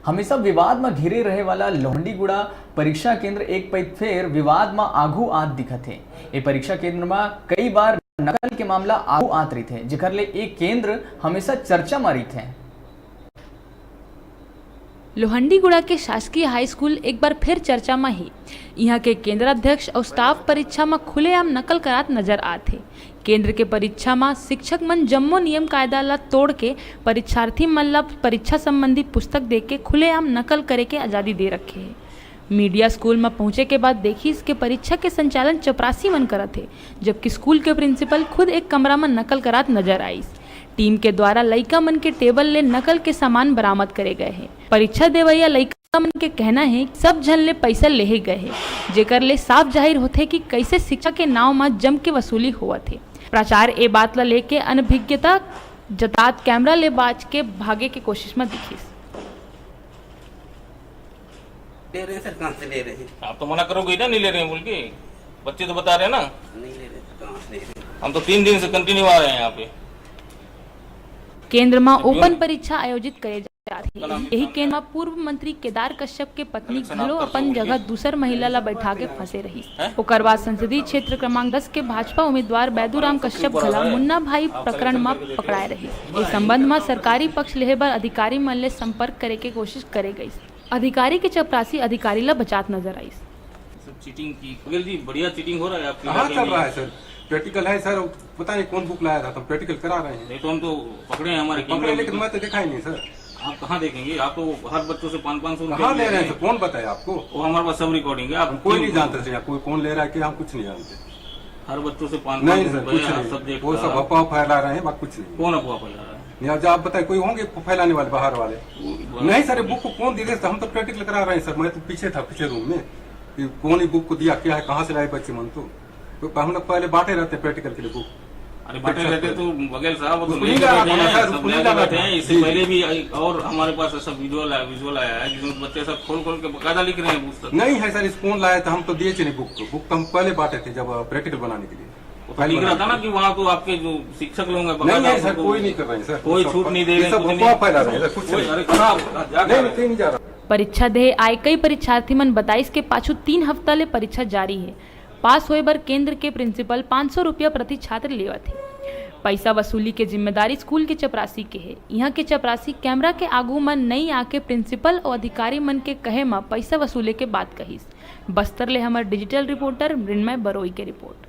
हमेशा विवाद में घिरे रहे वाला लोहंडीगुड़ा परीक्षा केंद्र एक पैर फेर विवाद में आगू आत दिखत है। ये परीक्षा केंद्र में कई बार नकल के मामला आगू आत रही थे, जेकर ले एक केंद्र हमेशा चर्चा में रही थे। लोहंडीगुड़ा के शासकीय हाई स्कूल एक बार फिर चर्चा में ही। यहाँ के केंद्राध्यक्ष और स्टाफ परीक्षा में खुलेआम नकल करात नजर आते। केंद्र के परीक्षा में शिक्षक मन जम्मो नियम कायदा ला तोड़ के परीक्षार्थी मन ला परीक्षा संबंधी पुस्तक दे के खुलेआम नकल करे के आज़ादी दे रखे है। मीडिया स्कूल में पहुंचे के बाद देखी इसके परीक्षा के संचालन चपरासी मन करत है, जबकि स्कूल के प्रिंसिपल खुद एक कमरा में नकल करात नजर आई। टीम के द्वारा लइका मन के टेबल ले नकल के सामान बरामद करे गए हैं। परीक्षा देवैया लइका मन के कहना है सब जन ले पैसा लेहे गए हैं, जेकर ले साफ जाहिर होते कि कैसे शिक्षा के नाव में जम के वसूली हुआ थे। प्राचार्य ए बात ला लेके अनभिज्ञता जतात कैमरा ले बाज के भागे की कोशिश में दिखी। ले रहे सर, कहाँ से ले रहे हैं? आप तो मना करोगे ना, नहीं ले रहे हैं बोल के। बच्चे तो बता रहे हैं ना, नहीं ले रहे सर, कहाँ से ले रहे हैं? हम तो 3 दिन से कंटिन्यू आ रहे हैं यहाँ पे। केंद्र में ओपन परीक्षा आयोजित करे जा रही है। यही केंद्र में पूर्व मंत्री केदार कश्यप के पत्नी घलो अपन जगह दूसर महिला ला बैठा के फंसे रही। ओकर बाद संसदीय क्षेत्र क्रमांक 10 के भाजपा उम्मीदवार बैदूराम कश्यप घला मुन्ना भाई प्रकरण में पकड़ाए रही। इस संबंध में सरकारी पक्ष लेहे बर अधिकारी मन ले संपर्क करे के कोशिश करे गई। अधिकारी के चपरासी अधिकारी ला बचात नजर आई। चीटिंग की बघेल जी, बढ़िया चीटिंग हो रहा है आपके। कहाँ चल रहा है सर? प्रैक्टिकल है सर, पता नहीं कौन बुक लाया था, तो प्रैक्टिकल करा रहे हैं। नहीं तो हम तो पकड़े हैं हमारे पकड़े, कैमरे, लेकिन मैं तो देखा ही नहीं सर। आप कहाँ देखेंगे? आप तो हर बच्चों से 500-500 कहाँ ले रहे हैं सर? कौन बताया आपको? वो हमारे पास सब रिकॉर्डिंग है। आप कोई नहीं जानते सर, कोई कौन ले रहा है कि हम कुछ नहीं जानते। हर बच्चों से 500 नहीं सर, कुछ नहीं, वो सब अफवाह फैला रहे हैं, बात कुछ नहीं। कौन अफवाह फैला रहा है? नहीं, आप बताए कोई होंगे फैलाने वाले बाहर वाले? नहीं सर, बुक को कौन दिए? हम तो प्रैक्टिकल करा रहे हैं सर। मैं तो पीछे था, पीछे रूम में, कि कौन ही बुक को दिया, क्या है, कहाँ से लाए बच्चे मन। तो हम लोग पहले बांटे रहते हैं प्रैक्टिकल के लिए बुक। अरे बांटे रहते तो बघेल साहब, वो तो उसको लेके नहीं लगा बैठे हैं, था, सब उसको नहीं लेके लगा बैठे था। हैं। इससे पहले भी और हमारे पास ऐसा विजुअल आया है जिसमें बच्चे सब खोल के बकायदा लिख रहे हैं पुस्तक। नहीं है सर, इस कौन लाया था? हम तो दिए नहीं बुक को। बुक तो हम पहले बांटे थे जब प्रैक्टिकल बनाने के लिए। लिख रहा था ना कि वहाँ तो आपके जो शिक्षक लोग हैं नहीं है सर, कोई नहीं कर रहे हैं सर, कोई छूट नहीं दे रहे हैं, सब अफवाह फैला रहे हैं, कुछ नहीं। अरे कहाँ नहीं जा रहा। परीक्षा दे आए कई परीक्षार्थी मन 22 के पाछू 3 हफ्ता ले परीक्षा जारी है। पास होए बर केंद्र के प्रिंसिपल 500 रुपया प्रति छात्र लेवा थे। पैसा वसूली के जिम्मेदारी स्कूल के चपरासी के है। यहाँ के चपरासी कैमरा के आगू मन नहीं आके प्रिंसिपल और अधिकारी मन के कहे में पैसा वसूले के बात कहिस। बस्तर ले हमारे डिजिटल रिपोर्टर मृण्मय बरोई के रिपोर्ट।